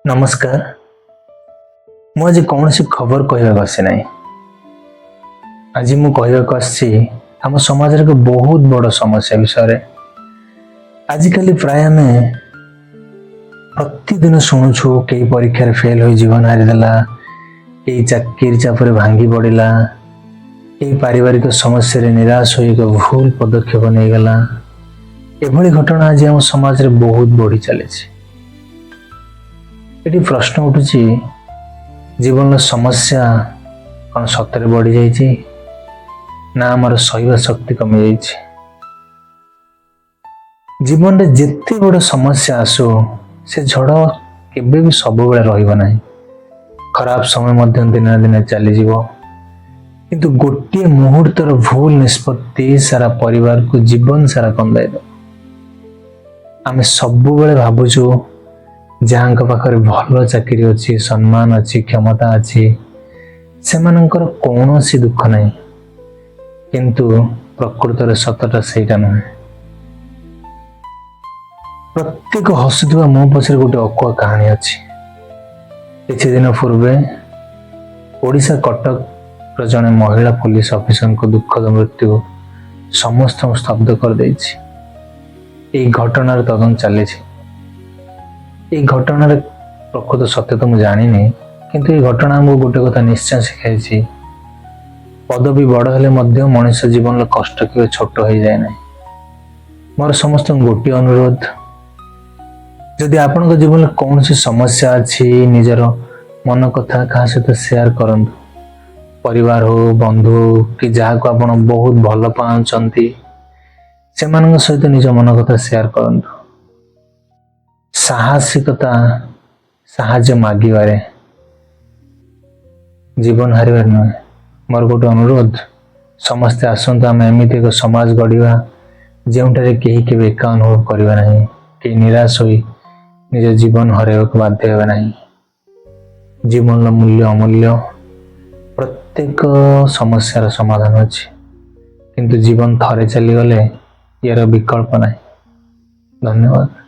नमस्कार। ମୁଁ ଆଜି କୌଣସି ଖବର କହିବାକୁ ଆସିନାହିଁ। ଆଜି ମୁଁ କହିବାକୁ ଆସିଛି ଆମ ସମାଜରେ ଏକ ବହୁତ ବଡ଼ ସମସ୍ୟା ବିଷୟରେ। ଆଜିକାଲି ପ୍ରାୟ ଆମେ ପ୍ରତିଦିନ ଶୁଣୁଛୁ କେହି ପରୀକ୍ଷାରେ ଫେଲ ହୋଇ ଜୀବନ ହାରିଦେଲା, କେହି ଚାକିରି ଚାପରେ ଭାଙ୍ଗି ପଡ଼ିଲା, କେହି ପାରିବାରିକ ସମସ୍ୟାରେ ନିରାଶ ହୋଇ ଏକ ଭୁଲ ପଦକ୍ଷେପ ନେଇଗଲା। ଏଭଳି ଘଟଣା ଆଜି ଆମ ସମାଜରେ ବହୁତ ବଢ଼ି ଚାଲିଛି। ଏଠି ପ୍ରଶ୍ନ ଉଠୁଛି, ଜୀବନର ସମସ୍ୟା କ'ଣ ସତରେ ବଢ଼ିଯାଇଛି ନା ଆମର ସହିବା ଶକ୍ତି କମିଯାଇଛି? ଜୀବନରେ ଯେତେ ବଡ଼ ସମସ୍ୟା ଆସୁ ସେ ଝଡ଼ କେବେ ବି ସବୁବେଳେ ରହିବ ନାହିଁ। ଖରାପ ସମୟ ମଧ୍ୟ ଦିନେ ନା ଦିନେ ଚାଲିଯିବ, କିନ୍ତୁ ଗୋଟିଏ ମୁହୂର୍ତ୍ତର ଭୁଲ ନିଷ୍ପତ୍ତି ସାରା ପରିବାରକୁ ଜୀବନ ସାରା କନ୍ଦାଇ ଦେବ। ଆମେ ସବୁବେଳେ ଭାବୁଛୁ ଯାହାଙ୍କ ପାଖରେ ଭଲ ଚାକିରି ଅଛି, ସମ୍ମାନ ଅଛି, କ୍ଷମତା ଅଛି, ସେମାନଙ୍କର କୌଣସି ଦୁଃଖ ନାହିଁ, କିନ୍ତୁ ପ୍ରକୃତରେ ସତଟା ସେଇଟା ନୁହେଁ। ପ୍ରତ୍ୟେକ ହସୁଥିବା ମୋ ପଛରେ ଗୋଟେ ଅକୁହା କାହାଣୀ ଅଛି। କିଛି ଦିନ ପୂର୍ବେ ଓଡ଼ିଶା କଟକର ଜଣେ ମହିଳା ପୁଲିସ ଅଫିସରଙ୍କ ଦୁଃଖଦ ମୃତ୍ୟୁ ସମସ୍ତଙ୍କୁ ସ୍ତବ୍ଧ କରିଦେଇଛି। ଏହି ଘଟଣାର ତଦନ୍ତ ଚାଲିଛି। ଏହି ଘଟଣାର ପ୍ରକୃତ ସତ୍ୟତା ମୁଁ ଜାଣିନି, କିନ୍ତୁ ଏହି ଘଟଣା ଆମକୁ ଗୋଟେ କଥା ନିଶ୍ଚୟ ଶିଖାଇଛି, ପଦବୀ ବଡ଼ ହେଲେ ମଧ୍ୟ ମଣିଷ ଜୀବନର କଷ୍ଟ କେବେ ଛୋଟ ହୋଇଯାଏ ନାହିଁ। ମୋର ସମସ୍ତଙ୍କୁ ଗୋଟିଏ ଅନୁରୋଧ, ଯଦି ଆପଣଙ୍କ ଜୀବନରେ କୌଣସି ସମସ୍ୟା ଅଛି, ନିଜର ମନ କଥା କାହା ସହିତ ସେୟାର କରନ୍ତୁ। ପରିବାର ହଉ, ବନ୍ଧୁ ହଉ, କି ଯାହାକୁ ଆପଣ ବହୁତ ଭଲ ପାଉଛନ୍ତି, ସେମାନଙ୍କ ସହିତ ନିଜ ମନ କଥା ସେୟାର କରନ୍ତୁ। ସାହସିକତା ସାହାଯ୍ୟ ମାଗିବାରେ, ଜୀବନ ହାରିବାରେ ନୁହେଁ। ମୋର ଗୋଟେ ଅନୁରୋଧ, ସମସ୍ତେ ଆସନ୍ତୁ ଆମେ ଏମିତି ଏକ ସମାଜ ଗଢ଼ିବା ଯେଉଁଠାରେ କେହି କେବେ ଏକା ଅନୁଭବ କରିବା ନାହିଁ, କେହି ନିରାଶ ହୋଇ ନିଜ ଜୀବନ ହରାଇବାକୁ ବାଧ୍ୟ ହେବେ ନାହିଁ। ଜୀବନର ମୂଲ୍ୟ ଅମୂଲ୍ୟ, ପ୍ରତ୍ୟେକ ସମସ୍ୟାର ସମାଧାନ ଅଛି, କିନ୍ତୁ ଜୀବନ ଥରେ ଚାଲିଗଲେ ଏହାର ବିକଳ୍ପ ନାହିଁ। ଧନ୍ୟବାଦ।